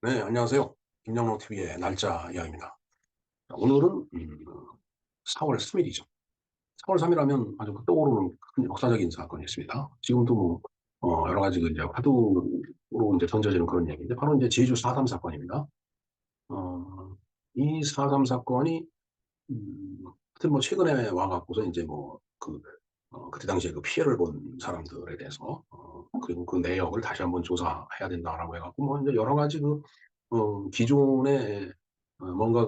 네, 안녕하세요. 김영록 TV의 날짜 이야기입니다. 오늘은 4월 3일이죠. 4월 3일 하면 아주 떠오르는 큰 역사적인 사건이 있습니다. 지금도 뭐, 여러 가지 이제 화두로 이제 던져지는 그런 얘기인데, 바로 이제 제주 4.3 사건입니다. 어, 이 4.3 사건이, 하여튼 뭐 최근에 와갖고서 이제 뭐, 그때 당시에 그 피해를 본 사람들에 대해서, 그리고 그 내역을 다시 한번 조사해야 된다라고 해갖고, 뭐 이제 여러 가지 기존에 뭔가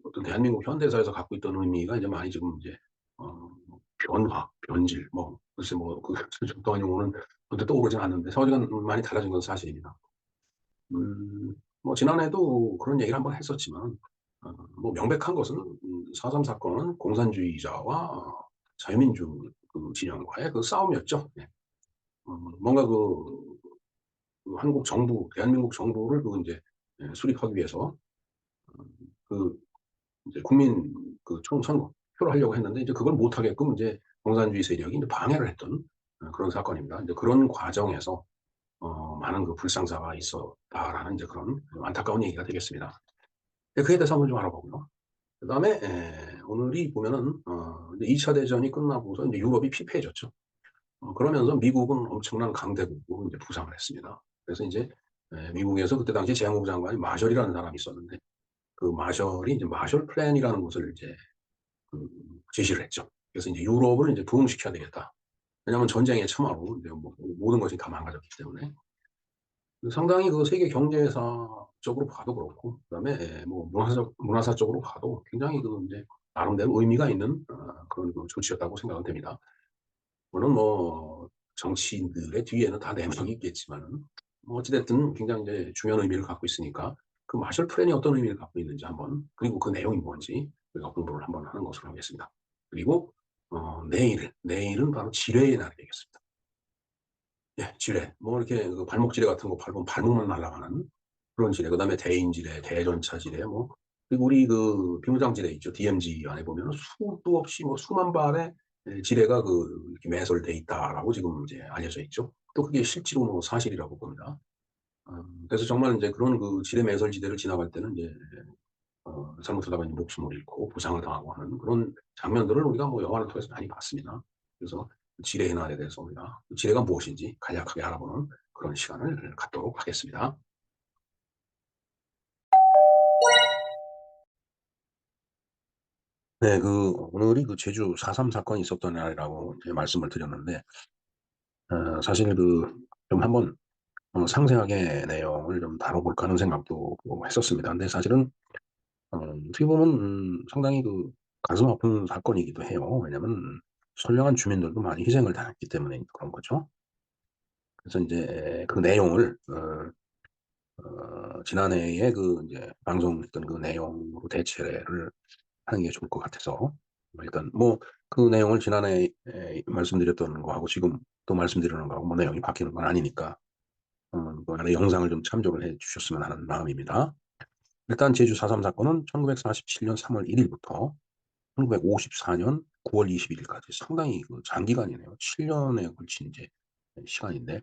어떤 대한민국 현대사에서 갖고 있던 의미가 이제 많이 지금 이제 변화, 변질, 뭐 글쎄 뭐그 적당한 용어는 언뜻 떠오르진 않는데 서지간 많이 달라진 건 사실입니다. 뭐 지난해도 그런 얘기를 한번 했었지만 뭐 명백한 것은 4.3 사건은 공산주의자와 자유민주 그 진영과의 그 싸움이었죠. 네. 뭔가 그 한국 정부, 대한민국 정부를 이제 수립하기 위해서 그 이제 국민 그 총선거 표를 하려고 했는데 이제 그걸 못하게끔 이제 공산주의 세력이 이제 방해를 했던 그런 사건입니다. 이제 그런 과정에서 많은 그 불상사가 있었다라는 이제 그런 안타까운 얘기가 되겠습니다. 그에 대해서 한번 좀 알아보고요. 그다음에 오늘이 보면은 이제 2차 대전이 끝나고서 이제 유럽이 피폐해졌죠. 그러면서 미국은 엄청난 강대국으로 이제 부상을 했습니다. 그래서 이제 미국에서 그때 당시 재무부 장관이 마셜이라는 사람이 있었는데 그 마셜이 이제 마셜 플랜이라는 것을 이제 그 제시를 했죠. 그래서 이제 유럽을 이제 부흥시켜야 되겠다. 왜냐하면 전쟁의 참화로 이제 뭐 모든 것이 다 망가졌기 때문에 상당히 그 세계 경제사적으로 봐도 그렇고, 그다음에 뭐 문화사적으로 봐도 굉장히 그 이제 나름대로 의미가 있는 그런 그 조치였다고 생각은 됩니다. 물론 뭐 정치인들의 뒤에는 다 내막이 있겠지만은 뭐 어찌됐든 굉장히 이제 중요한 의미를 갖고 있으니까 그 마셜 플랜이 어떤 의미를 갖고 있는지 한번, 그리고 그 내용이 뭔지 우리가 공부를 한번 하는 것으로 하겠습니다. 그리고 내일은 바로 지뢰의 날이 되겠습니다. 예, 지뢰. 뭐 이렇게 그 발목 지뢰 같은 거 밟으면 발목만 날아가는 그런 지뢰. 그다음에 대인 지뢰, 대전차 지뢰, 뭐 그리고 우리 그 비무장 지뢰 있죠. DMZ 안에 보면 수도 없이 뭐 수만 발의 지뢰가 이렇게 매설돼 있다라고 지금 이제 알려져 있죠. 또 그게 실제로 뭐 사실이라고 봅니다. 그래서 정말 이제 그런 그 지뢰 매설 지대를 지나갈 때는 이제 잘못하다가 이제 목숨을 잃고 부상을 당하고 하는 그런 장면들을 우리가 뭐 영화를 통해서 많이 봤습니다. 그래서 지뢰의 날에 대해서 우리가 지뢰가 무엇인지 간략하게 알아보는 그런 시간을 갖도록 하겠습니다. 네, 오늘이 그 제주 4.3 사건이 있었던 날이라고 이제 말씀을 드렸는데, 사실 좀 한번 상세하게 내용을 좀 다뤄볼까 하는 생각도 했었습니다. 근데 사실은, 어떻게 보면, 상당히 가슴 아픈 사건이기도 해요. 왜냐면, 선량한 주민들도 많이 희생을 당했기 때문에 그런 거죠. 그래서 이제 그 내용을, 지난해에 이제 방송했던 그 내용으로 대체를 하는 게 좋을 것 같아서, 일단 뭐 그 내용을 지난해 말씀드렸던 거하고 지금 또 말씀드리는 거하고 뭐 내용이 바뀌는 건 아니니까, 그 안에 영상을 좀 참조를 해 주셨으면 하는 마음입니다. 일단 제주 4.3 사건은 1947년 3월 1일부터 1954년 9월 21일까지 상당히 장기간이네요. 7년에 걸친 이제 시간인데,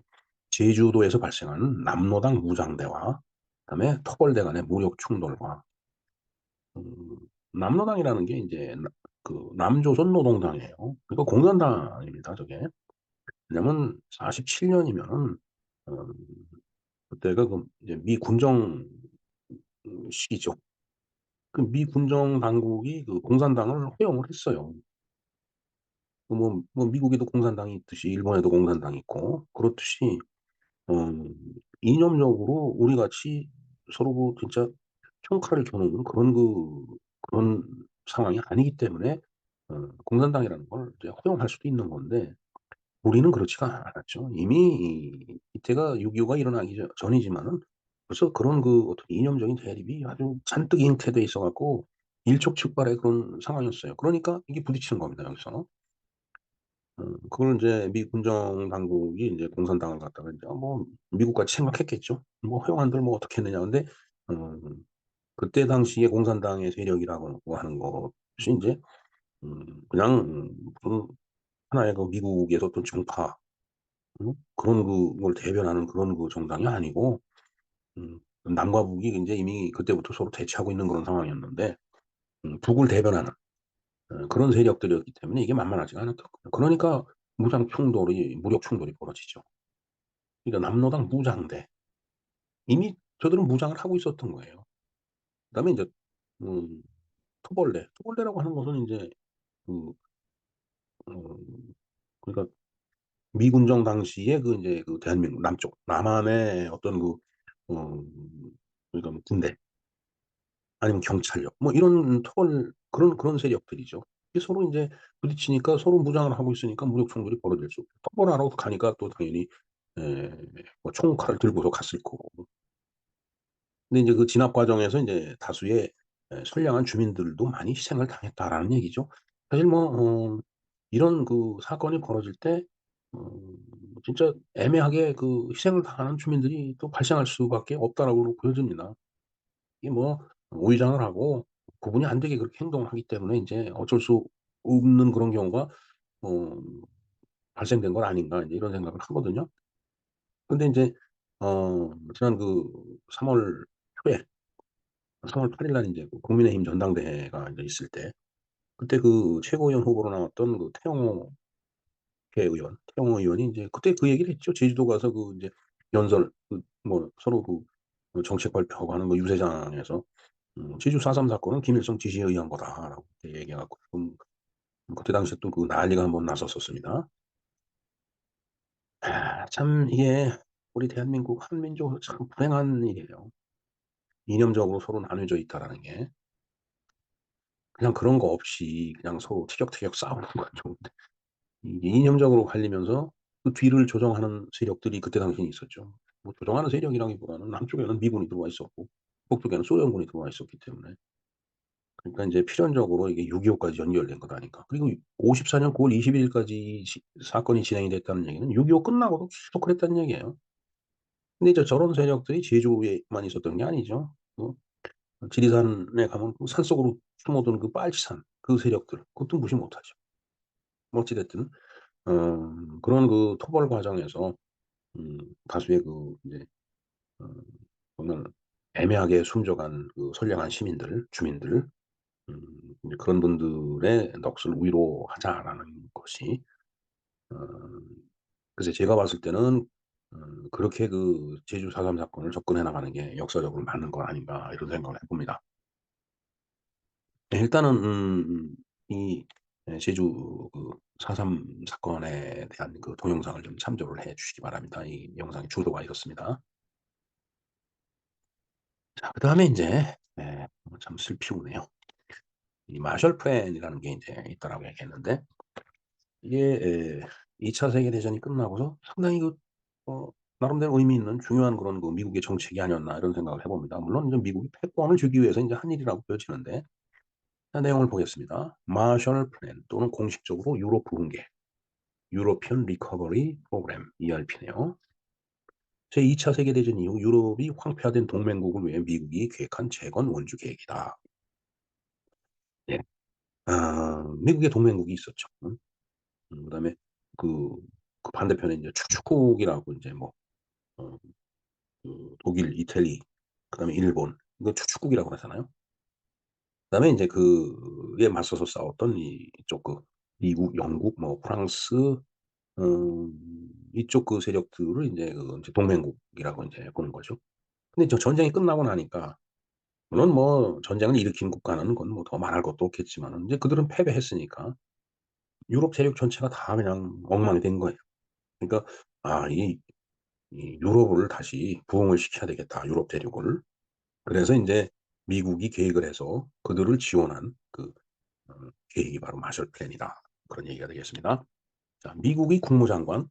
제주도에서 발생한 남로당 무장대와 그다음에 토벌대 간의 무력 충돌과, 음, 남로당이라는 게 이제 남조선 노동당이에요. 그러니까 공산당입니다, 저게. 왜냐면 47년이면은 그때가 이제 미 군정 시기죠. 그 미 군정 당국이 그 공산당을 허용을 했어요. 미국에도 공산당이 있듯이 일본에도 공산당이 있고 그렇듯이, 어, 이념적으로 우리 같이 서로 진짜 평가를 겨누는 그런 상황이 아니기 때문에 공산당이라는 걸 이제 허용할 수도 있는 건데, 우리는 그렇지가 않았죠. 이미 이때가 6.25가 일어나기 전이지만은 벌써 그런 어떤 이념적인 대립이 아주 잔뜩 잉태돼 있어 갖고 일촉즉발의 그런 상황이었어요. 그러니까 이게 부딪히는 겁니다, 여기서. 그걸 이제 미 군정 당국이 이제 공산당을 갖다가 이제 뭐 미국같이 생각했겠죠. 뭐 허용한들 뭐 어떻게 했느냐. 근데 그때 당시에 공산당의 세력이라고 하는 것이 이제 그냥 무슨 하나의 미국에서 어떤 정파, 그런 걸 대변하는 그런 정당이 아니고, 남과 북이 인제 이미 그때부터 서로 대치하고 있는 그런 상황이었는데 북을 대변하는 그런 세력들이었기 때문에 이게 만만하지가 않았던 거예요. 그러니까 무력 충돌이 벌어지죠. 그러니까 남로당 무장대. 이미 저들은 무장을 하고 있었던 거예요. 그다음에 인제 음 토벌대라고 하는 것은 인제 그 그러니까 미군정 당시에 그 인제 그 대한민국 남쪽 남한의 어떤 어 그러니까 뭐 군대 아니면 경찰력 뭐 이런 그런 세력들이죠. 이게 서로 인제 부딪히니까 서로 무장을 하고 있으니까 무력 충돌이 벌어질 수 없고 토벌하러 가니까 또 당연히 에 뭐 총칼을 들고서 갔을 거고. 근데 인제 그 진압 과정에서 인제 다수의 선량한 주민들도 많이 희생을 당했다라는 얘기죠. 사실 이런 그 사건이 벌어질 때 어 진짜 애매하게 그 '희생을 당하는 주민들이 또 발생할 수밖에 없다.'라고 보여집니다. 이게 오위장을 하고 구분이 안 되게 그렇게 행동을 하기 때문에 인제 '어쩔 수 없는 그런 경우가 어 발생된 건 아닌가.' 인제 이런 생각을 하거든요. 근데 인제 지난 3월 초에 3월 8일 날 인제 그 국민의힘 전당대회가 인제 있을 때 그때 그 최고위원 후보로 나왔던 그 태영호 의원이 인제 그때 그 얘기를 했죠. 제주도 가서 그 인제 연설 서로 정책 발표하고 하는 거 유세장에서 "제주 4.3 사건은 김일성 지시에 의한 거다."라고 이렇게 얘기해 갖고 그때 당시에 또 그 난리가 한번 났었었습니다. 참 이게 우리 대한민국 한민족은 참 불행한 일이에요. 이념적으로 서로 나눠져 있다라는 게. 그냥 그런 거 없이 그냥 서로 티격태격 싸우는 건 좋은데 이게 이념적으로 갈리면서 그 뒤를 조정하는 세력들이 그때 당시에 있었죠. 뭐 조정하는 세력이라기보다는 남쪽에는 미군이 들어와 있었고 북쪽에는 소련군이 들어와 있었기 때문에. 그러니까 인제 필연적으로 이게 6.25 까지 연결된 거다니까. 그리고 54년 9월 21 일까지 사건이 진행이 됐다는 얘기는 6.25 끝나고도 계속 그랬다는 얘기예요. 근데 이제 저런 세력들이 제주에만 있었던 게 아니죠. 지리산에 가면 그 산속으로 숨어드는 그 빨치산 그 세력들 그것도 무시 못하죠. 뭐 어찌 됐든 그런 그 토벌 과정에서 다수의 그 이제 어 정말 애매하게 숨져간 그 선량한 시민들, 주민들 이제 그런 분들의 넋을 위로하자라는 것이 어 글쎄 제가 봤을 때는 그렇게 그 제주 4.3 사건을 접근해 나가는 게 역사적으로 맞는 거 아닌가 이런 생각을 해 봅니다. 네 일단은 이 제주 4.3 사건에 대한 그 동영상을 좀 참조를 해 주시기 바랍니다. 이 영상의 주소가 이렇습니다. 자 그다음에 인제 참 슬피우네요. 이 마셜 플랜이라는 게 인제 있다라고 얘기했는데 이게 2차 세계 대전이 끝나고서 상당히 나름대로 의미 있는 중요한 그런 그 미국의 정책이 아니었나 이런 생각을 해 봅니다. 물론 이제 미국이 패권을 주기 위해서 인제 한 일이라고 보여지는데 자 내용을 보겠습니다. 마셜 플랜 또는 공식적으로 유럽 부흥계 유로피언 리커버리 프로그램 ERP네요. 제2차 세계 대전 이후 유럽이 황폐화된 동맹국을 위해 미국이 계획한 재건 원조 계획이다. 예. 미국의 동맹국이 있었죠. 그다음에 그 반대편에 인제 추축국이라고 인제 어 독일, 이탈리 그다음에 일본 이거 추축국이라고 하잖아요. 그다음에 인제 그에 맞서서 싸웠던 이쪽 미국, 영국, 프랑스 이쪽 그 세력들을 인제 동맹국이라고 인제 보는 거죠. 근데 전쟁이 끝나고 나니까 물론 전쟁을 일으킨 국가는 그건 더 말할 것도 없겠지만은 인제 그들은 패배했으니까 유럽 세력 전체가 다 그냥 엉망이 된 거예요. 그러니까 '아 이 유럽을 다시 부흥을 시켜야 되겠다, 유럽 대륙을.' 그래서 인제 미국이 계획을 해서 그들을 지원한 어 계획이 바로 마셜 플랜이다. 그런 얘기가 되겠습니다. 자 미국의 국무장관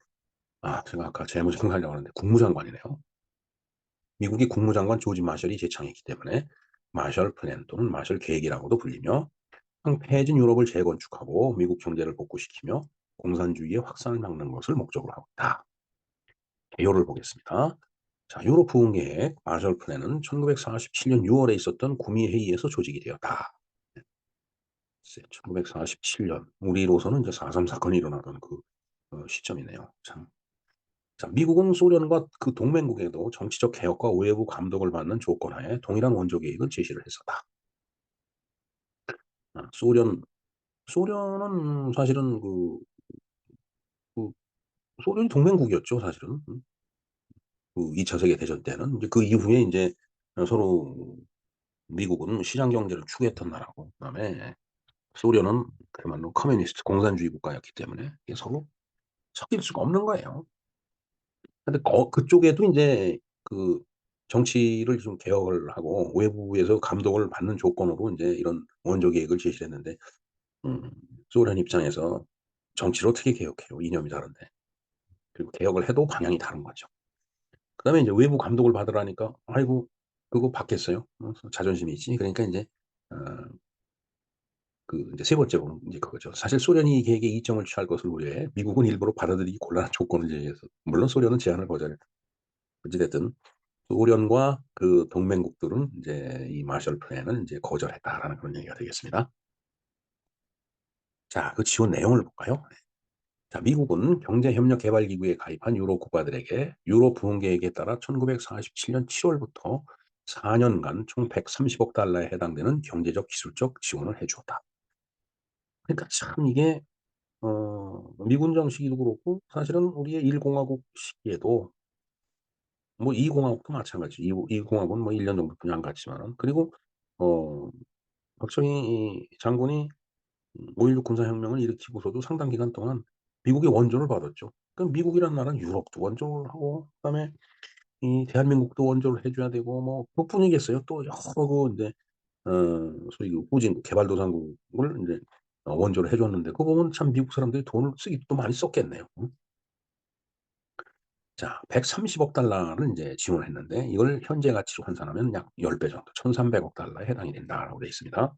제가 아까 재무장관 하려고 그랬는데 국무장관이네요. 미국의 국무장관 조지 마셜이 제창했기 때문에 마셜 플랜 또는 마셜 계획이라고도 불리며 황폐해진 유럽을 재건축하고 미국 경제를 복구시키며 공산주의의 확산을 막는 것을 목적으로 하고 있다. 개요를 보겠습니다. 자 유럽 부흥 계획 마셜 플랜은 1947년 6 월에 있었던 구미 회의에서 조직이 되었다. 글쎄 1947년 우리로서는 이제 4.3 사건이 일어나던 시점이네요. 참 자, 미국은 소련과 그 동맹국에도 정치적 개혁과 외부 감독을 받는 조건하에 동일한 원조 계획을 제시를 했었다. 소련은 사실은 그 소련이 동맹국이었죠, 사실은. 그 2차 세계 대전 때는. 이제 그 이후에 인제 서로 미국은 시장 경제를 추구했던 나라고, 그다음에 소련은 그야말로 커뮤니스트 공산주의 국가였기 때문에 이게 서로 섞일 수가 없는 거예요. 근데 그쪽에도 인제 그 정치를 좀 개혁을 하고 외부에서 감독을 받는 조건으로 인제 이런 원조 계획을 제시를 했는데, 음 소련 입장에서 정치를 어떻게 개혁해요, 이념이 다른데. 그리고 개혁을 해도 방향이 다른 거죠. 그다음에 인제 외부 감독을 받으라니까 아이고 그거 받겠어요? 자존심이 있지. 그러니까 인제 어 인제 세 번째로는 인제 그거죠. 사실 소련이 이 계획에 이점을 취할 것을 우려해 미국은 일부러 받아들이기 곤란한 조건을 제시해서, 물론 소련은 제안을 거절했, 어찌 됐든 소련과 그 동맹국들은 인제 이 마셜 플랜을 인제 거절했다라는 그런 얘기가 되겠습니다. 자, 그 지원 내용을 볼까요? 자, 미국은 경제협력개발기구에 가입한 유럽 국가들에게 유럽 부흥 계획에 따라 1947년 7 월부터 4 년간 총 130억 달러에 해당되는 경제적 기술적 지원을 해 주었다. 그러니까 참 이게 미군 시기도 그렇고 사실은 우리의 1 공화국 시기에도 뭐 2 공화국도 마찬가지, 이 공화국은 뭐 1년 정도뿐이 안 갔지만은, 그리고 어 박정희 이 장군이 5.16 군사혁명을 일으키고서도 상당 기간 동안 미국의 원조를 받았죠. 그럼 미국이란 나라는 유럽도 원조를 하고 그다음에 이 대한민국도 원조를 해 줘야 되고 뭐 그것뿐이겠어요. 또 여러 인제 어 소위 그 후진 개발도상국을 인제 원조를 해 줬는데, 그거 보면 참 미국 사람들이 돈을 쓰기도 또 많이 썼겠네요. 자, 130억 달러를 인제 지원했는데 이걸 현재 가치로 환산하면 약 10배 정도 1,300억 달러에 해당이 된다라고 되어 있습니다.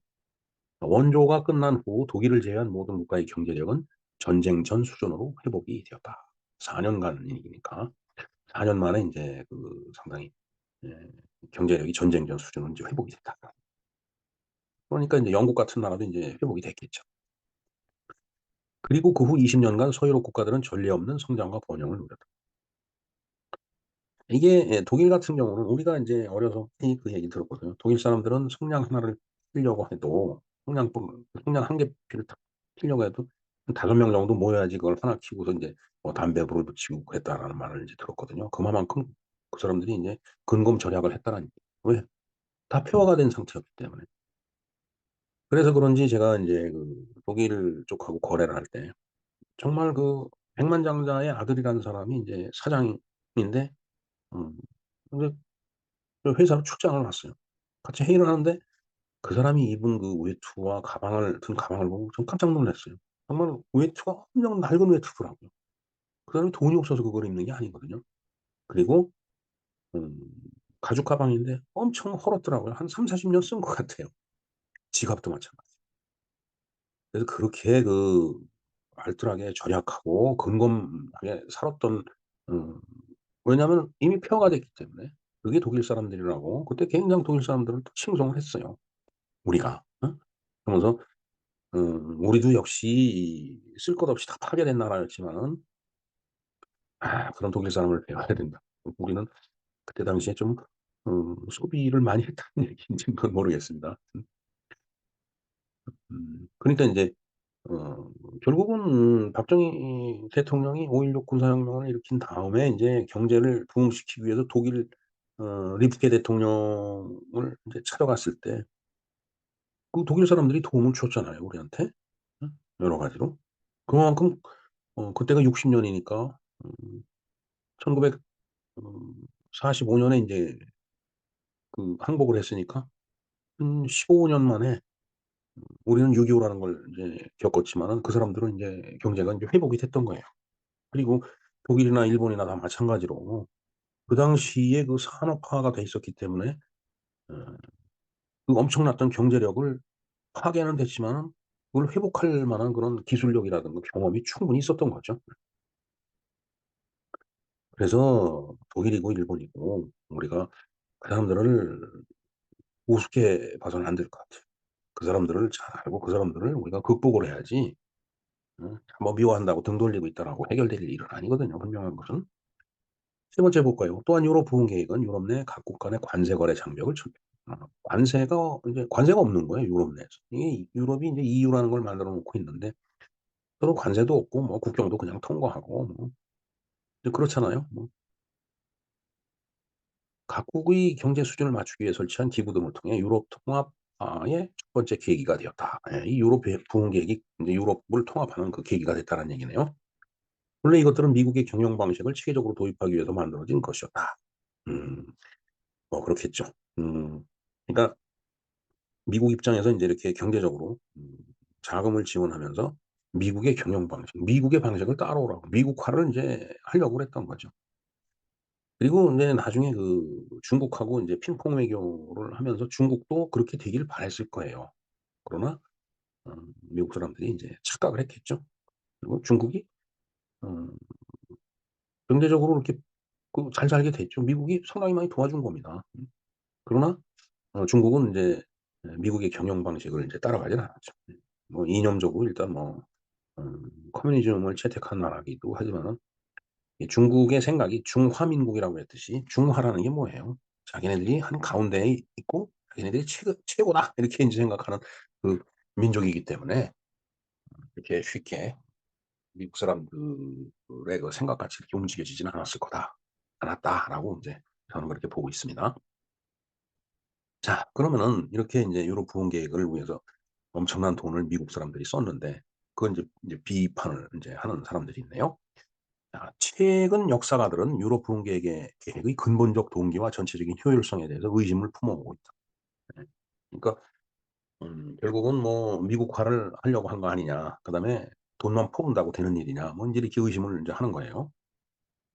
원조가 끝난 후 독일을 제외한 모든 국가의 경제력은 전쟁 전 수준으로 회복이 되었다. 4 년간 이니까 4년 만에 인제 상당히 예 경제력이 전쟁 전 수준으로 인제 회복이 됐다. 그러니까 인제 영국 같은 나라도 인제 회복이 됐겠죠. 그리고 그 후 20 년간 서유럽 국가들은 전례 없는 성장과 번영을 누렸다. 이게 독일 같은 경우는 우리가 인제 어려서 흔히 그 얘기 들었거든요. 독일 사람들은 성냥 하나를 피려고 해도 성냥 한 개 피를 탁 피려고 해도 한 5명 정도 모여야지 그걸 하나 피우고서 인제 뭐 담배에 불을 붙이고 그랬다라는 말을 인제 들었거든요. 그만큼 그 사람들이 인제 근검 절약을 했다는 얘기예요. 왜? 다 폐허가 된 상태였기 때문에. 그래서 그런지 제가 인제 독일 쪽하고 거래를 할 때 정말 백만장자의 아들이라는 사람이 인제 사장인데 근데 그 회사로 출장을 왔어요. 같이 회의를 하는데 그 사람이 입은 외투와 든 가방을 보고 전 깜짝 놀랐어요. 정말 외투가 엄청 낡은 외투더라고요. 그 사람이 돈이 없어서 그걸 입는 게 아니거든요. 그리고 음 가죽 가방인데 엄청 헐었더라고요. 한 30-40년 쓴 것 같아요. 지갑도 마찬가지. 그래서 그렇게 알뜰하게 절약하고 근검하게 살았던, 음 왜냐하면 이미 폐허가 됐기 때문에. 그게 독일 사람들이라고 그때 굉장히 독일 사람들을 또 칭송을 했어요, 우리가. 그러면서 우리도 역시 쓸 것 없이 다 파괴된 나라였지만은 그런 독일 사람을 배워야 된다. 우리는 그때 당시에 좀 소비를 많이 했다는 얘기인지는 그건 모르겠습니다. 그러니까 인제 어 결국은 박정희 대통령이 5.16 군사혁명을 일으킨 다음에 인제 경제를 부흥시키기 위해서 독일 리프케 대통령을 인제 찾아갔을 때 그 독일 사람들이 도움을 줬잖아요, 우리한테. 여러 가지로. 그만큼 그때가 60 년이니까 1900 45 년에 인제 항복을 했으니까 15년 만에 우리는 6.25 라는 걸 이제 겪었지만은 그 사람들은 인제 경제가 인제 회복이 됐던 거예요. 그리고 독일이나 일본이나 다 마찬가지로 그 당시에 산업화가 돼 있었기 때문에 어 엄청났던 경제력을 파괴는 됐지만은 그걸 회복할 만한 그런 기술력이라든가 경험이 충분히 있었던 거죠. 그래서 독일이고 일본이고 우리가 그 사람들을 우습게 봐서는 안 될 것 같아요. 그 사람들을 잘 알고 그 사람들을 우리가 극복을 해야지 뭐 미워한다고 등 돌리고 있다라고 해결될 일은 아니거든요, 분명한 것은. 세 번째 볼까요? 또한 유럽 부흥 계획은 유럽 내 각국 간의 관세 거래 장벽을 관세가 없는 거예요, 유럽 내에서. 이게 유럽이 이제 EU라는 걸 만들어 놓고 있는데 서로 관세도 없고 뭐 국경도 그냥 통과하고 뭐 이제 그렇잖아요. 뭐 각국의 경제 수준을 맞추기 위해 설치한 기구 등을 통해 유럽 통합의 첫 번째 계기가 되었다. 예, 이 유럽 부흥 계획이 이제 유럽을 통합하는 그 계기가 됐다는 얘기네요. 원래 이것들은 미국의 경영 방식을 체계적으로 도입하기 위해서 만들어진 것이었다. 음, 뭐 그렇겠죠. 그러니까 미국 입장에서 인제 이렇게 경제적으로 자금을 지원하면서 미국의 경영 방식, 미국의 방식을 따라오라고 미국화를 인제 하려고 그랬던 거죠. 그리고 인제 나중에 그 중국하고 인제 핑퐁 외교를 하면서 중국도 그렇게 되기를 바랐을 거예요. 그러나 미국 사람들이 인제 착각을 했겠죠. 그리고 중국이 어 경제적으로 이렇게 그 잘 살게 됐죠. 미국이 상당히 많이 도와준 겁니다. 그러나 중국은 인제 미국의 경영 방식을 인제 따라가진 않았죠. 뭐 이념적으로 일단 뭐 커뮤니즘을 채택한 나라이기도 하지만은 이 중국의 생각이 중화민국이라고 했듯이 중화라는 게 뭐예요? 자기네들이 한가운데에 있고 자기네들이 최고다 이렇게 인제 생각하는 그 민족이기 때문에 이렇게 쉽게 미국 사람들의 그 생각같이 이렇게 움직여지지는 않았다라고 인제 저는 그렇게 보고 있습니다. 자, 그러면은 이렇게 인제 유럽 부흥 계획을 위해서 엄청난 돈을 미국 사람들이 썼는데 그건 인제 비판을 인제 하는 사람들이 있네요. 자, 최근 역사가들은 유럽 부흥 계획의 근본적 동기와 전체적인 효율성에 대해서 의심을 품어오고 있다. 네. 그러니까 결국은 뭐 미국화를 하려고 한 거 아니냐. 그다음에 돈만 퍼붓는다고 되는 일이냐. 뭐 인제 이렇게 의심을 인제 하는 거예요.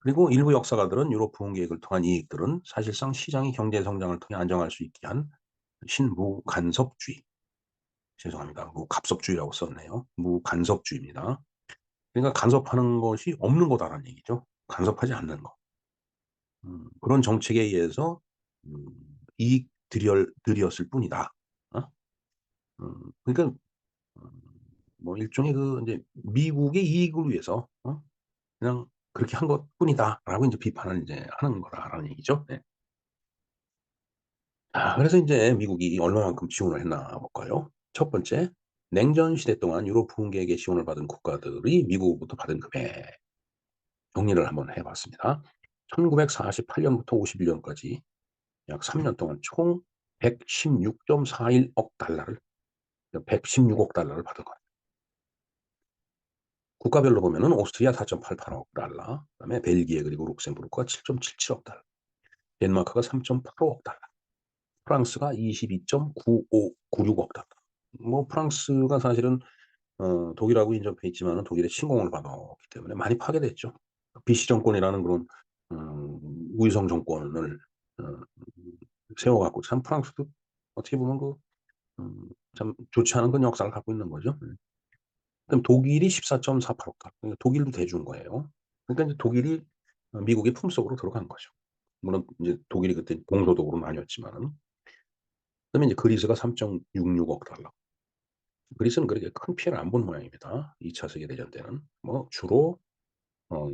그리고 일부 역사가들은 유럽 부흥 계획을 통한 이익들은 사실상 시장이 경제 성장을 통해 안정할 수 있게 한 신무간섭주의. 죄송합니다. 무갑섭주의라고 썼네요. 무간섭주의입니다. 그러니까 간섭하는 것이 없는 거다라는 얘기죠. 간섭하지 않는 거. 그런 정책에 의해서 음 들이었을 뿐이다. 어? 그러니까 음 뭐 일종의 그 인제 미국의 이익을 위해서 그냥 그렇게 한 것뿐이다라고 인제 비판을 인제 하는 거다라는 얘기죠. 네. 그래서 인제 미국이 얼마만큼 지원을 했나 볼까요? 첫 번째, 냉전 시대 동안 유럽 부흥계획에 지원을 받은 국가들이 미국으로부터 받은 금액 정리를 한번 해 봤습니다. 1948 년부터 51 년까지 약 3년 동안 총 116.41억 달러를 116억 달러를 받은 거예요. 국가별로 보면은 오스트리아 4.88억 달러, 그다음에 벨기에 그리고 룩셈부르크가 7.77억 달러, 덴마크가 3.85억 달러, 프랑스가 22.9596억 달러. 뭐 프랑스가 사실은 독일하고 인접해 있지만은 독일의 침공을 받았기 때문에 많이 파괴됐죠. 비시 정권이라는 그런 우위성 정권을 어 세워 갖고 참 프랑스도 어떻게 보면 참 좋지 않은 그런 역사를 갖고 있는 거죠. 그럼 독일이 14.48억 달. 그러니까 독일도 대주인 거예요. 그러니까 인제 독일이 미국의 품속으로 들어간 거죠. 물론 인제 독일이 그때 동서독으로 나뉘었지만은. 그다음에 인제 그리스가 3.66억 달러. 그리스는 그렇게 큰 피해를 안 본 모양입니다. 2차 세계 대전 때는. 뭐 주로 어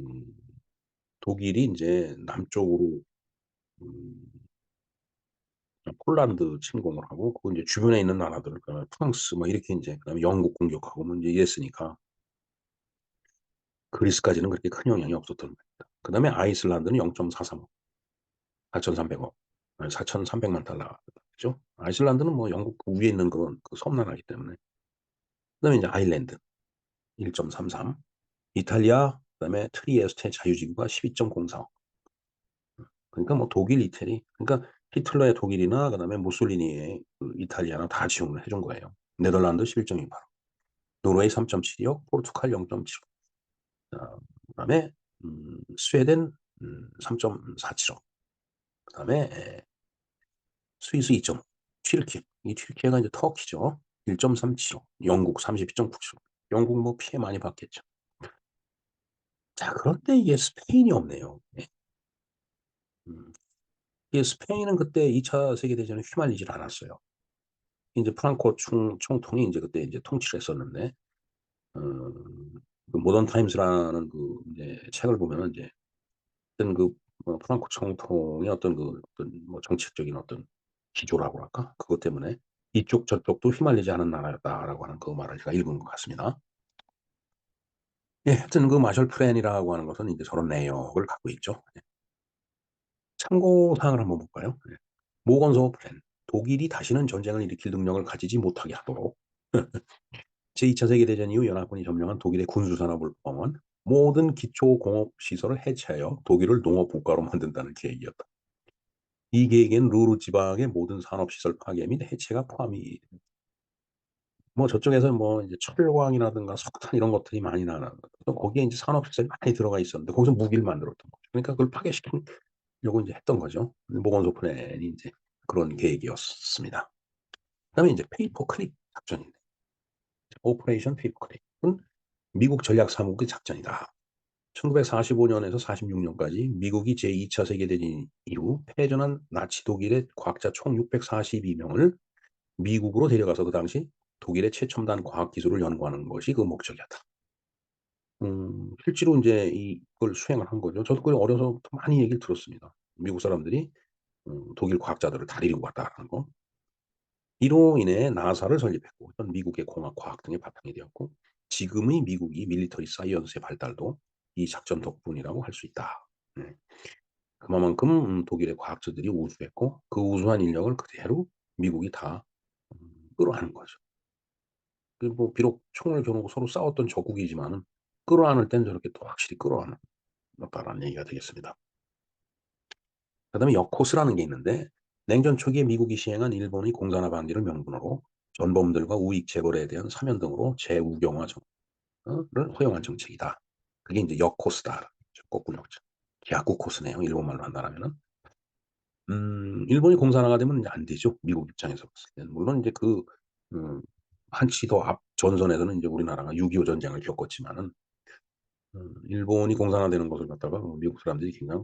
독일이 인제 남쪽으로 음 폴란드 침공을 하고 그 인제 주변에 있는 나라들 그다음에 프랑스 뭐 이렇게 인제 그다음에 영국 공격하고 뭐 인제 이랬으니까 그리스까지는 그렇게 큰 영향이 없었던 겁니다. 그다음에 아이슬란드는 0.43억 4,300억 4,300만 달러죠. 아이슬란드는 뭐 영국 그 위에 있는 그런 그 섬나라이기 때문에. 그다음에 인제 아일랜드 1.33 이탈리아 그다음에 트리에스테 자유지구가 12.04억 그러니까 뭐 독일, 이태리 그러니까 히틀러의 독일이나 그다음에 무솔리니의 그 이탈리아나 다 지원을 해준 거예요. 네덜란드 11.28억 노르웨이 3.72억 포르투갈 0.7억 그다음에 스웨덴 3.47억 그다음에 스위스 2.5 튀르키예 이 튀르키예가 이제 터키죠. 1.37억 영국 32.97억 영국 뭐 피해 많이 봤겠죠. 자 그런데 이게 스페인이 없네요. 예. 음. 이게 스페인은 그때 2차 세계 대전에 휘말리질 않았어요. 인제 프랑코 총통이 인제 그때 인제 통치를 했었는데 어 그 모던 타임스라는 그 인제 책을 보면은 인제 어떤 그 프랑코 총통의 어떤 어떤 정책적인 어떤 기조라고 할까? 그것 때문에 이쪽 저쪽도 휘말리지 않은 나라였다라고 하는 그 말을 제가 읽은 것 같습니다. 예, 하여튼 그 마셜 플랜이라고 하는 것은 이제 저런 내역을 갖고 있죠. 예. 참고 사항을 한번 볼까요? 예. 모건소 플랜. 독일이 다시는 전쟁을 일으킬 능력을 가지지 못하게 하도록 제2차 세계대전 이후 연합군이 점령한 독일의 군수산업을 포함한 모든 기초 공업 시설을 해체하여 독일을 농업 국가로 만든다는 계획이었다. 이 계획엔 루르 지방의 모든 산업 시설 파괴 및 해체가 포함이 저쪽에서 이제 철광이라든가 석탄 이런 것들이 많이 나서 거기에 이제 산업 시설이 많이 들어가 있었는데 거기서 무기를 만들었던 거죠. 그러니까 그걸 파괴시키려고 이제 했던 거죠. 모건소 플랜이 이제 그런 계획이었습니다. 그다음에 이제 페이퍼 크립 작전인데 오퍼레이션 페이퍼 크립은 미국 전략 사무국의 작전이다. 1945년에서 46년까지 미국이 제2차 세계대전 이후 패전한 나치 독일의 과학자 총 642명을 미국으로 데려가서 그 당시 독일의 최첨단 과학 기술을 연구하는 것이 그 목적이었다. 실제로 인제 이걸 수행을 한 거죠. 저도 그 어려서부터 많이 얘기를 들었습니다. 미국 사람들이 독일 과학자들을 다리고 갔다라는 거. 이로 인해 나사를 설립했고 어떤 미국의 공학 과학 등의 바탕이 되었고 지금의 미국이 밀리터리 사이언스의 발달도 이 작전 덕분이라고 할 수 있다. 네. 그만큼 독일의 과학자들이 우수했고 그 우수한 인력을 그대로 미국이 다 끌어안은 거죠. 그 비록 총을 겨누고 서로 싸웠던 적국이지만은 끌어안을 땐 저렇게 또 확실히 끌어안았다라는 얘기가 되겠습니다. 그다음에 역코스라는 게 있는데 냉전 초기에 미국이 시행한 일본의 공산화 방지를 명분으로 전범들과 우익 재벌에 대한 사면 등으로 재우경화 를 허용한 정책이다. 그게 인제 역코스다. 거꾸로 역죠. 기하급 코스네요, 일본말로 한다라면은. 일본이 공산화가 되면 인제 안 되죠, 미국 입장에서 봤을 때는. 물론 인제 음 한치 더 앞 전선에서는 인제 우리나라가 6.25 전쟁을 겪었지만은 일본이 공산화되는 것을 갖다가 미국 사람들이 굉장히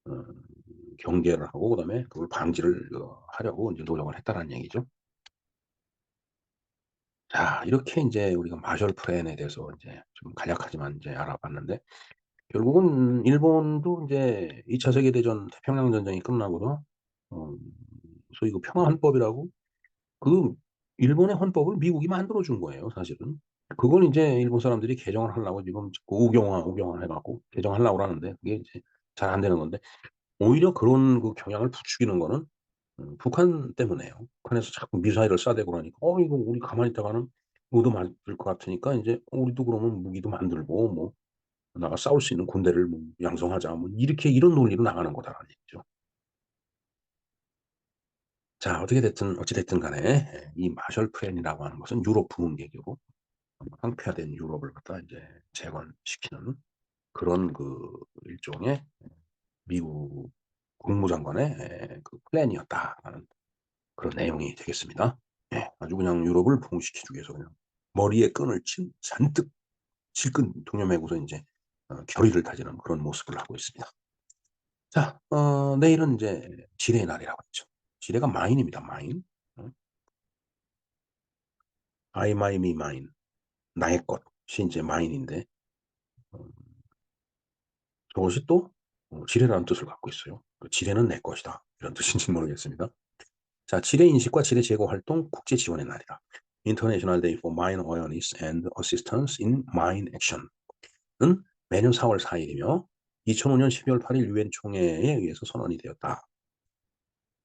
어 경계를 하고 그다음에 그걸 방지를 하려고 인제 노력을 했다라는 얘기죠. 자, 이렇게 인제 우리가 마셜 플랜에 대해서 인제 좀 간략하지만 인제 알아봤는데 결국은 일본도 인제 2차 세계대전 태평양 전쟁이 끝나고서 어 소위 그 평화헌법이라고 그 일본의 헌법을 미국이 만들어 준 거예요 사실은. 그걸 인제 일본 사람들이 개정을 하려고 지금 자꾸 우경화 해 갖고 개정하려고 그러는데 그게 이제 잘 안 되는 건데 오히려 그런 그 경향을 부추기는 거는 북한 때문에요. 북한에서 자꾸 미사일을 쏴대고 그러니까 이거 우리 가만히 있다가는 얻어맞을 것 같으니까 인제 우리도 그러면 무기도 만들고 나가 싸울 수 있는 군대를 양성하자." 이렇게 이런 논리로 나가는 거다라는 얘기죠. 자, 어찌 됐든 간에 이 마셜 플랜이라고 하는 것은 유럽 부흥 계기로 황폐화된 유럽을 갖다가 인제 재건시키는 그런 일종의 미국 국무장관의 그 플랜이었다라는 그런 내용이 되겠습니다. 예. 아주 그냥 유럽을 부흥시키기 위해서 그냥 머리에 끈을 잔뜩 질끈 동여매고서 인제 결의를 다지는 그런 모습을 하고 있습니다. 자, 내일은 인제 지뢰의 날이라고 했죠. 지뢰가 마인입니다, 마인. 어 I, my, me, mine. 나의 것이 인제 마인인데 어 저것이 또 지뢰라는 뜻을 갖고 있어요. 그 '지뢰는 내 것이다.' 이런 뜻인지는 모르겠습니다. 자, 지뢰 인식과 지뢰 제거 활동 국제 지원의 날이다. International Day for Mine Awareness and Assistance in Mine Action은 매년 4월 4 일이며 2005년 12월 8일 유엔 총회에 의해서 선언이 되었다.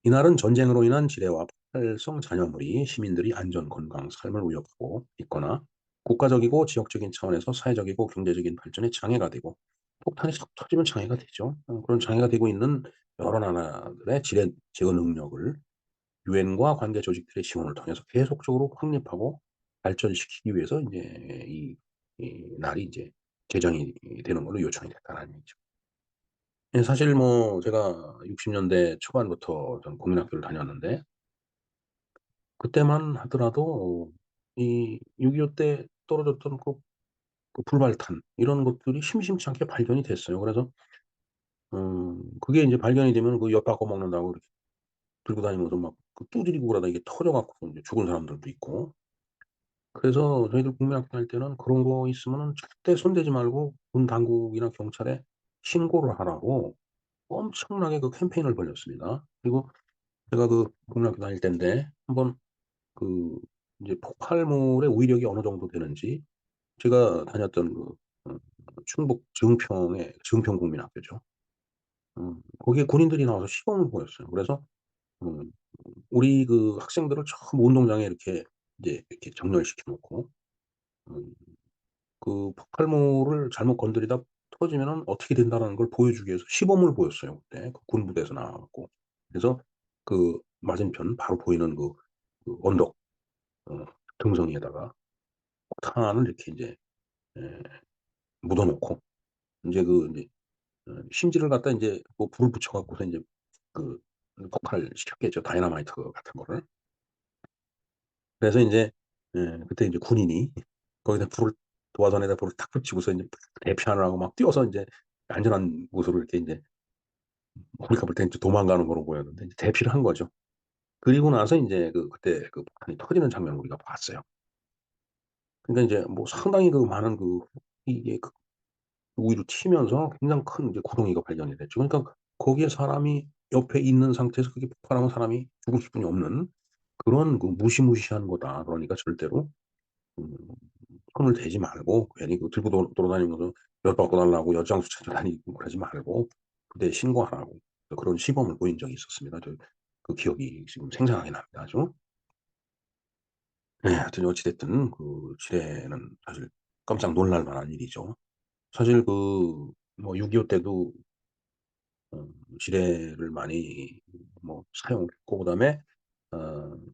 이날은 전쟁으로 인한 지뢰와 폭발성 잔여물이 시민들이 안전, 건강, 삶을 위협하고 있거나 국가적이고 지역적인 차원에서 사회적이고 경제적인 발전에 장애가 되고 폭탄이 싹 터지면 장애가 되죠. 그런 장애가 되고 있는 여러 나라들의 지뢰 제거 능력을 유엔과 관계 조직들의 지원을 통해서 계속적으로 확립하고 발전시키기 위해서 인제 이 날이 인제 제정이 되는 걸로 요청이 됐다라는 얘기죠. 예, 사실 제가 60 년대 초반부터 전 국민학교를 다녔는데 그때만 하더라도 이 6.25 때 떨어졌던 불발탄 이런 것들이 심심치 않게 발견이 됐어요. 그래서 그게 인제 발견이 되면 엿 바꿔 먹는다고 이렇게 들고 다니면서 막 두드리고 그러다가 이게 터져 갖고 인제 죽은 사람들도 있고 그래서 저희들 국민학교 다닐 때는 그런 거 있으면은 절대 손대지 말고 군 당국이나 경찰에 신고를 하라고 엄청나게 그 캠페인을 벌였습니다. 그리고 제가 그 국민학교 다닐 때인데 한번 그 이제 폭발물의 위력이 어느 정도 되는지 제가 다녔던 그 어 충북 증평국민학교죠. 거기에 군인들이 나와서 시범을 보였어요. 그래서 음 우리 그 학생들을 전부 운동장에 이렇게 이제 이렇게 정렬시켜 놓고 음 그 폭발물을 잘못 건드리다 터지면은 어떻게 된다라는 걸 보여주기 위해서 시범을 보였어요 그때. 그 군부대에서 나와 갖고. 그래서 그 맞은편 바로 보이는 그 언덕 어 등성이에다가 폭탄을 이렇게 인제 예 묻어 놓고 인제 그 인제 심지를 갖다 인제 뭐 불을 붙여 갖고서 인제 그 폭발시켰겠죠 다이너마이트 같은 거를. 그래서 인제 그때 인제 군인이 거기다 불을 도화선에다 불을 탁 붙이고서 인제 대피하느라고 막 뛰어서 인제 안전한 곳으로 이렇게 인제 우리가 볼 때는 좀 도망가는 거로 보였는데 이제 대피를 한 거죠. 그리고 나서 인제 그때 그 폭탄이 터지는 장면을 우리가 봤어요. 그러니까 인제 뭐 상당히 그 많은 이게 위로 튀면서 굉장히 큰 이제 구덩이가 발견이 됐죠. 그러니까 거기에 사람이 옆에 있는 상태에서 그게 폭발하면 사람이 죽을 수뿐이 없는 그런 무시무시한 거다. 그러니까 절대로 음 손을 대지 말고 괜히 들고 돌아다니면서 엿 받고 달라고 엿장수 찾아 다니고 그러지 말고 부대에 신고하라고 그런 시범을 보인 적이 있었습니다. 그 기억이 지금 생생하게 납니다 아주. 예 하여튼 어찌 됐든 그 지뢰는 사실 깜짝 놀랄 만한 일이죠. 사실 뭐 6.25 때도 지뢰를 많이 뭐 사용했고 그다음에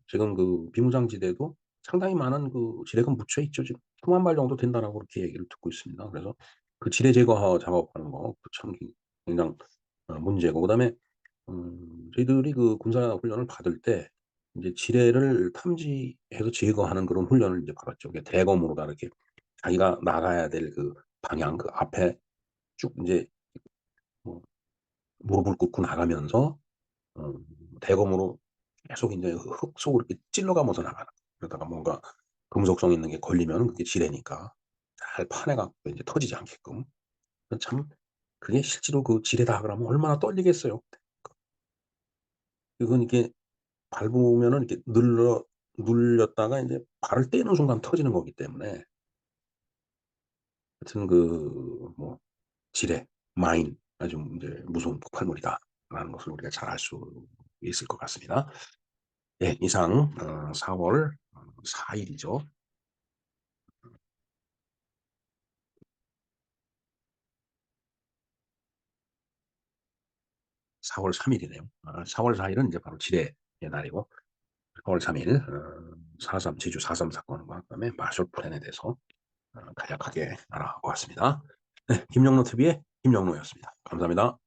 지금 그 비무장지대도 상당히 많은 그 지뢰가 묻혀 있죠. 지금 10,000발 정도 된다라고 그렇게 얘기를 듣고 있습니다. 그래서 그 지뢰 제거 작업하는 거 그 참 굉장히 문제고 그다음에 저희들이 그 군사 훈련을 받을 때 인제 지뢰를 탐지해서 제거하는 그런 훈련을 이제 받았죠. 그게 대검으로다 이렇게 자기가 나가야 될 그 방향 그 앞에 쭉 인제 뭐 무릎을 꿇고 나가면서 어 대검으로 계속 인제 흙 속으로 이렇게 찔러 가면서 나가는 그러다가 뭔가 금속성 있는 게 걸리면은 그게 지뢰니까 잘 파내 갖고 인제 터지지 않게끔. 참 그게 실제로 그 지뢰다 그러면 얼마나 떨리겠어요. 그건 이게 밟으면은 이렇게 눌렸다가 인제 발을 떼는 순간 터지는 거기 때문에 하여튼 뭐 지뢰, 마인 아주 인제 무서운 폭발물이다라는 것을 우리가 잘 알 수 있을 것 같습니다. 예 이상 4월 4 일이죠. 4월 3 일이네요. 4월 4 일은 인제 바로 지뢰의 날이고 4월 3일 4.3 제주 4.3 사건과 그다음에 마셜 플랜에 대해서 간략하게 알아보았습니다. 네 김영로 TV의 김영로였습니다. 감사합니다.